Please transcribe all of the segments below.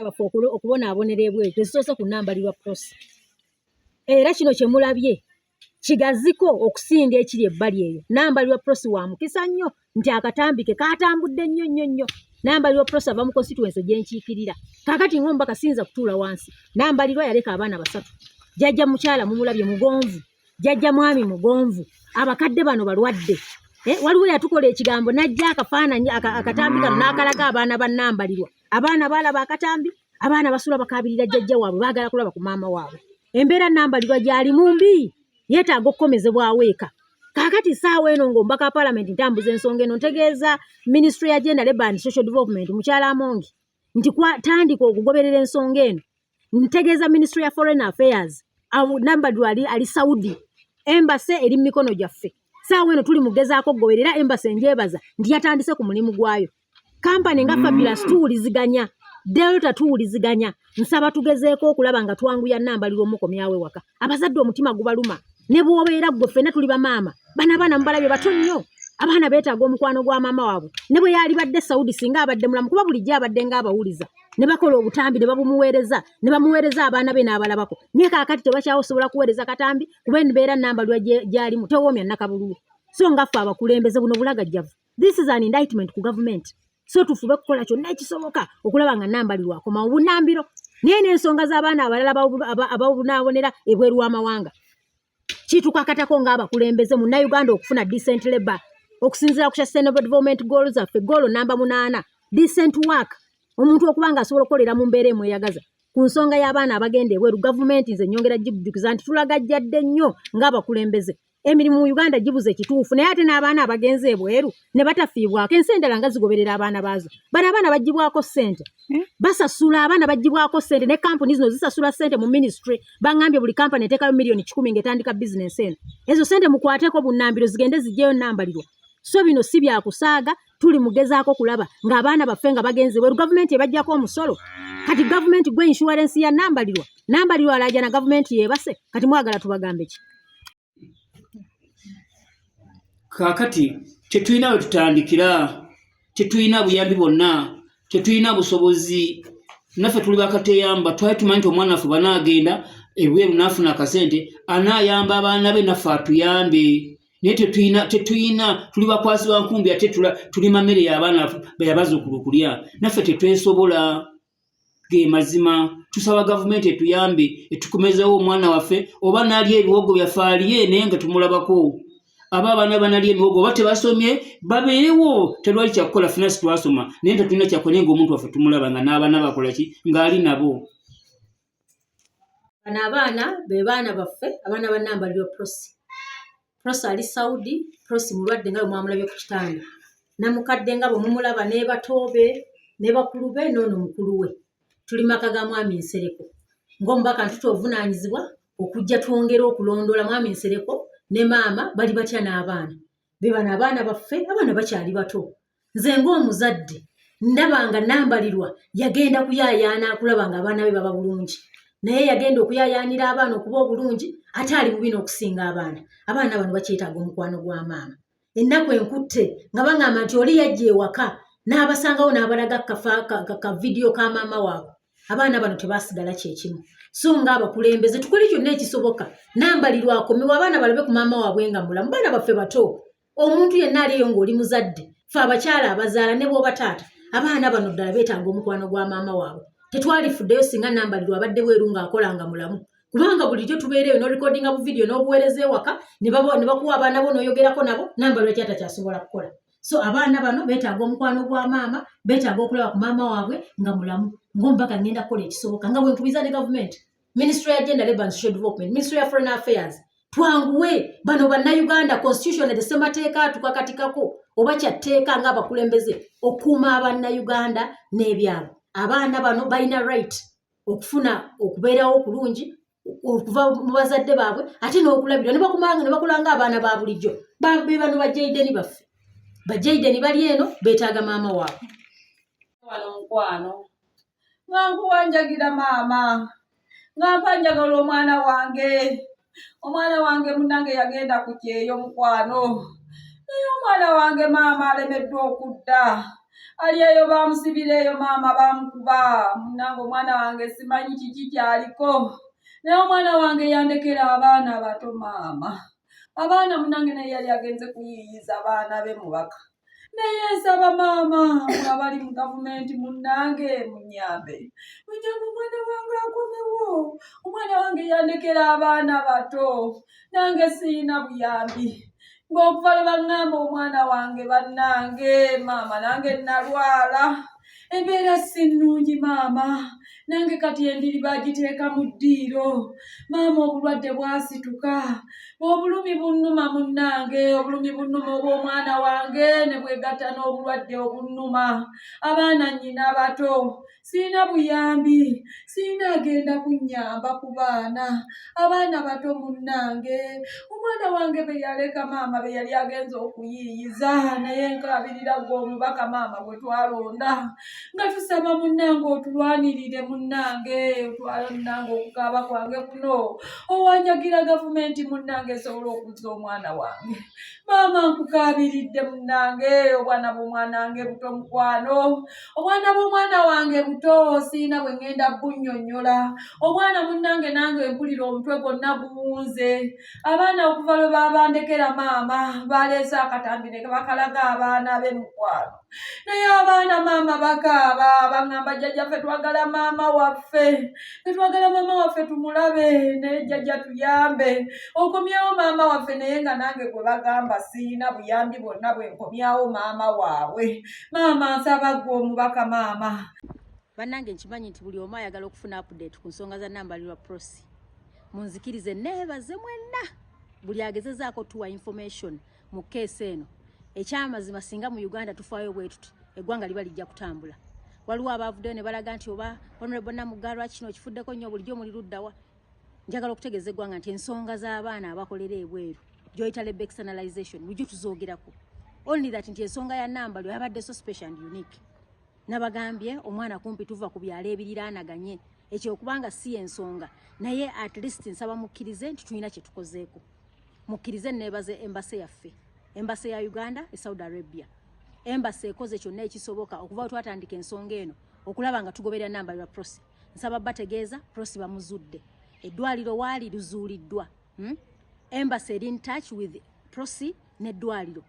bafe okubonaabonera ebweru tezisoose kunambalirwa prosi. Era kino kye mulabye kigaziko okusinga ekiri ebbali eyo. Nambalirwa prosi wa mukisa nnyo nti akatambike katambudde nnyo. Nambalirwa prosi ava mu constituency gyenkiikirira. Kaakati ng'omubaka siyinza kutuula wansi. Nambalirwa yaleka abaana 3. Jjajja mukyala mumulabye mugonvu. Jjajja mwami mugonvu. Abakadde bano balwadde. Waliwo yatukola ekigambo najja akafaananyi akatambi kano n'akalaga abaana ba nambalirwa. Abaana balaba akatambi, abaana basula bakabirira jjajja waabwe baagala kulaba ku maama waabwe. Embeera nambalirwa gyali mumbi. Yeetaaga okukomezebwawo eka. Kaakati saawa eno ng'omubaka wa Parliament ntambuza ensonga eno ntegeeza Ministry ya Gender, Labour and Social Development mukyala Amongi nti tandika okugoberera ensonga eno. Ntegeeza Ministry ya Foreign Affairs nambalirwa ali Saudi. Embassy eri mikono gyaffe. Saawa eno tuli mugezaako okugoberera embassy enjebaza nti yatandise ku mulimu gwayo. Kampani nga Fabulous tuwuliziganya, Delta tuwuliziganya. Nsaba tugezeeko okulaba nga twanguya nambalirwa omukomyawe waka. Abazadde omutima gubaluma. Ne bw'obeera gwe ffenna tuli bamaama. Bana mubalabye bato nnyo. Abaana beetaaga omukwano gwa maama waabwe. Ne bwe yali badde Saudi singa abadde mulamu kuba bulijjo abadde ng'abawuliza. Ne bakola obutambi ne babumuweereza. Ne bamuweereza abaana be n'abalabako. Naye kaakati tebakyasobola kuweereza katambi kuba embeera nambalirwa gy'alimu tewoomya nnakabululu. So nga ffe abakulembeze buno bulagajjavu. This is an indictment ku government. So tufube kukola kyonna ekisoboka okulaba nga nambalirwa akoma obunambiro. Naye n'ensonga z'abaana abalala ababunaabonera ebweru w'amawanga. Kitukakatako ng'abakulembeze mu Uganda okufuna decent labor. Okusinziira ku Sustainable Development Goals zaffe goal namba 8 decent work. Omuntu okuba ng'asobola okukolera mu mbeera emweyagaza. Ku nsonga y'abaana abagenda ebweru gavumenti nze nnyongera gijjukiza nti tulagajjadde nnyo ng'abakulembeze. Emirimu mu Uganda gibuze ekituufu naye ate n'abaana abagenze ebweru ne batafiibwako ensi endala nga zigoberera abaana baazo. Bano abaana bagibwako ssente. Basasula abaana bagibwako ssente ne kampuni zino zisasula ssente mu ministry. Bangambye buli kampani eteekayo million 10 ng'etandika bizinesi eno. Ezo ssente mukwateko bunnambiro zigende zijjeyo nambalirwa. So bino si bya kusaaga tuli mugezaako kulaba ng'abaana baffe nga bagenze ebweru gavumenti ebajjako omusolo. Kati gavumenti gwe insurance ya nambalirwa. Nambalirwa alaja na gavumenti yebase. Kati mwagala tubagambe ki? Kaakati tetulina we tutandikira, tetulina buyambi bonna, tetulina busobozi. Naffe tuli bakateyamba twali tumanyi nti omwana waffe banaagenda ebweru n'afuna akasente anaayamba abaana be naffe atuyambe. Naye tetulina tuli bakwasi ba nkumbi ate tuli mamere y'abaana bayabazuukulu okulya. Naffe tetwesobola. Ge mazima tusaba gavumenti etuyambe etukomezeewo omwana waffe oba n'ali ebiwogo byaffe aliye naye nga tumulabako. Abaana banali emiwogo oba tebasomye babeerewo terwali kyakukola ffenna situwasoma naye tetulina kyakola ng'omuntu waffe tumulaba nga n'abaana bakola ki ng'ali nabo. Bano abaana be baana baffe abaana ba nambalirwa prosi. Prosi ali Saudi, prosi mulwadde nga bwe mwamulabye ku kitanda. Namukadde nga bwe mumulaba ne batoobe ne bakulu be n'ono mukulu we. Tuli maka ga mwami Nsereko. Ng'omubaka ntutu ovunaanyizibwa okujja twongera okulondoola mwami Nsereko ne maama bali batya n'abaana. Be bano abaana baffe abaana bakyali bato. Nze ng'omuzadde ndaba nga nambalirwa yagenda kuyaayaana akulaba nga abaana be baba bulungi. Naye yagenda okuyaayaanira abaana okuba obulungi ate ali bubi n'okusinga abaana. Abaana bano bakyetaaga omukwano gwa maama. Ennaku enkutte nga bangamba nti oli yajja ewaka n'abasangawo n'abalaga ka vidiyo ka maama waabwe. Abaana bano tebasigala kyekimu. So ng'abakulembeze tukole kyonna ekisoboka nambalirwa akomebwa abaana balabe ku maama waabwe nga mulamu. Baana baffe bato. Omuntu yenna aliyo ng'oli muzadde. Ffe abakyala abazaala ne bw'oba taata. Abaana bano ddala beetaaga omukwano gwa maama waabwe. Tetwalifuddeyo singa nambalirwa abadde bweru ng'akola nga mulamu. Kubanga bulijjo tubeereyo n'olikodinga bu vidiyo n'obuweereza ewaka ne bakuwa abaana bo n'oyogerako nabo nambalirwa ky'atakyasobola kukola. So abaana bano beetaaga omukwano gwa maama, beetaaga okulaba ku maama waabwe nga mulamu. Ng'omubaka ngenda kukola ekisoboka nga bwe nkubiza ne gavumenti. Ministry ya Gender, Labour and Social Development, Ministry ya Foreign Affairs. Twanguwe bano bannayuganda constitution edesemateeka tukakatikako oba kyatteeka ng'abakulembeze okuuma abannayuganda n'ebyalo. Abaana bano balina right okufuna okubeerawo okulungi okuva mu bazadde baabwe ate n'okulabirwa ne bakulanga abaana ba bulijjo. Be bano bajjaideni baffe. Bajjaideni bali eno beetaaga maama waabwe. Wano nkwano nga nkuwanjagira maama nga mpanjagala omwana wange munange yagenda ku kyeyo mukwano naye omwana wange maama alemeddwa okudda ali eyo bamusibireeyo maama bamukuba. Munnange omwana wange simanyi kiki kyaliko, naye omwana wange yandekera abaana bato maama. Abaana munnange naye yali agenze kuyiiyiza abaana be mubaka. Naye nsaba maama abali mu gavumenti munnange munyambe omwana wange akomewo. Omwana wange yandekera abaana bato, nange siina buyambi. Ng'okuva lwe baŋŋamba omwana wange bannange maama nange nalwala. Embeera si nnungi maama, nange kati endiri bagiteeka mu ddiiro. Maama obulwadde bwasituka, obulumi bunnuma munnange, obulumi bunnuma obw'omwana wange ne bwegatta n'obulwadde obunnuma. Abaana nnyina bato, siina buyambi, siina agenda kunnyamba ku baana. Abaana bato munnange, omwana wange be yaleka maama be yali agenze okuyiiyiza, naye nkabirira gwe omubaka maama gwe twalonda nga tusaba munnange otulwanirire munnange, otwala munnange okukaaba kwange kuno owanjagira gavumenti munnange esobole okuzza omwana wange. Maama nkukaabiridde munnange, obwana bw'omwana wange buto mukwano, obwana bw'omwana wange buto, siina bwe ngenda bunnyonnyola. Obwana munnange nange mpulira omutwe gwonna guwunze. Abaana okuva lwe babandekera maama baleese akatambi ne bakalaga abaana be mukwano, naye abaana maama bakaaba baŋŋamba jjajjaffe twagala maama waffe, twagala maama waffe tumulabe, naye jjajja tuyambe okomyewo maama waffe. Naye nga nange gwe bagamba siina buyambi bwonna bwe nkomyawo maama waabwe. Maama nsaba gwe omubaka maama. Bannange nkimanyi nti buli omu ayagala okufuna update ku nsonga za Nambalirwa Prosi. Munzikirize neebaze mwenna buli agezezaako tuwa information mu keesi eno. Ekyamazima singa mu Uganda tufaayo bwe tuti eggwanga liba lijja kutambula. Waliwo abavuddeyo ne balaga nti oba Honorable Namugarwa kino kifuddeko nnyo bulijjo muli luddawa. Njagala okutegeeza eggwanga nti ensonga z'abaana abakolera ebweru gy'oyita lebe externalization bulijjo tuzoogerako. Only that nti ensonga ya Nambalirwa yabadde so special and unique. Nabagambye omwana kumpi tuva ku byalo ebiriraanaganye, ekyo kubanga si ensonga, naye at least nsaba mukkirize nti tulina kye tukozeeko. Mukkirize neebaze embassy yaffe, embassy ya Uganda e Saudi Arabia. Embassy ekoze kyonna ekisoboka okuva twatandika ensonga eno okulaba nga tugoberera Nambalirwa Prosi. Nsaba bategeeza Prosi bamuzudde, eddwaliro waali luzuuliddwa. Embassy eri in touch with Prosi n'eddwaliro.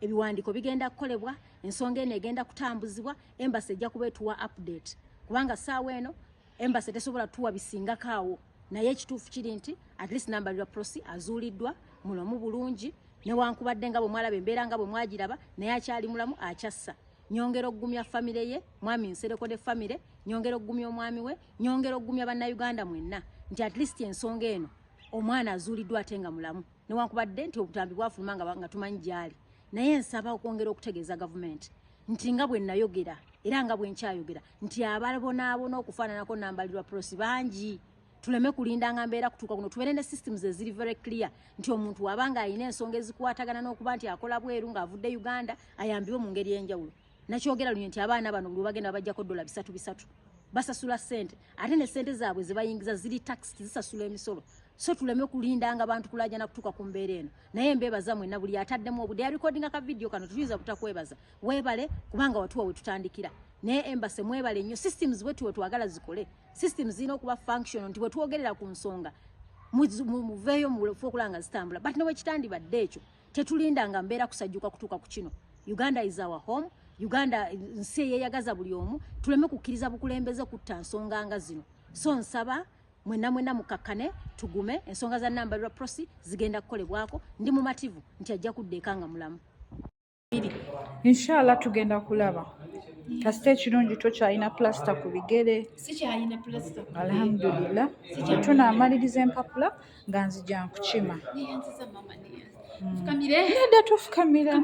Ebiwandiiko bigenda kukolebwa, ensonga eno egenda kutambuzibwa, embassy ejja kubeetuwa update. Kubanga ssaawa eno embassy tesobola tuwa bisingakaawo, naye ekituufu kiri nti at least Nambalirwa Prosi azuuliddwa mulamu bulungi, newankubadde nga bwe mwalaba embeera nga bwe mwagiraba, naye akyali mulamu akyassa. Nyongera okugumya famire ye, mwami Nsereko ne famire, nyongera okugumya omwami we, nyongera okugumya bannayuganda mwenna nti at least ensonga eno omwana azuuliddwa ate nga mulamu, newankubadde nti obutambi bwafuluma nga tumanyi gyali. Naye nsaba okwongera okutegeeza gavumenti nti nga bwe nayogera era nga bwe nkyayogera nti ababonaabona okufaananako Nambalirwa Prosi bangi. Tuleme kulinda nga mbeera kutuuka kuno, tubeere ne systems eziri very clear nti omuntu wabanga alina ensonga ezikwatagana n'okuba nti akola bweru ng'avudde Uganda ayambibwe mu ngeri y'enjawulo. Nakyogera lunye nti abaana bano buli bagenda bajjako $300 basasula ssente, ate ne ssente zaabwe ze bayingiza ziri tax, zisasula emisolo. So tuleme kulinda nga abantu kulajana kutuuka ku mbeera eno. Naye mbeebaza mwenna buli ataddemu obudde yarekodinga ka video kano tuyinza butakwebaza. Weebale kubanga watuwa we tutandikira. Naye embassy mwebale nnyo, systems bwetu we twagala zikole. Systems zirina okuba functional nti bwe twogerera ku nsonga muveeyo mulefu okulanga zitambula. But ne kitandibadde ekyo tetulinda nga mbeera kusajjuka kutuuka ku kino. Uganda is our home. Uganda nsi eyeyagaza buli omu. Tuleme kukkiriza bukulembeze kutta nsonga nga zino. So nsaba mwenna mukakkane tugume ensonga za Nambalirwa Prosi zigenda kukolebwako. Ndi mumativu nti ajja kuddeeka nga mulamu. Inshallah tugenda kulaba. Kasite ekirungi tokyalina plaster ku bigere. Sikyalina plaster. Alhamdulillah. Tunaamaliriza empapula nga nzija nkukima. Neyanziza mama neyanziza. Fukamire. Nedda tofukamira.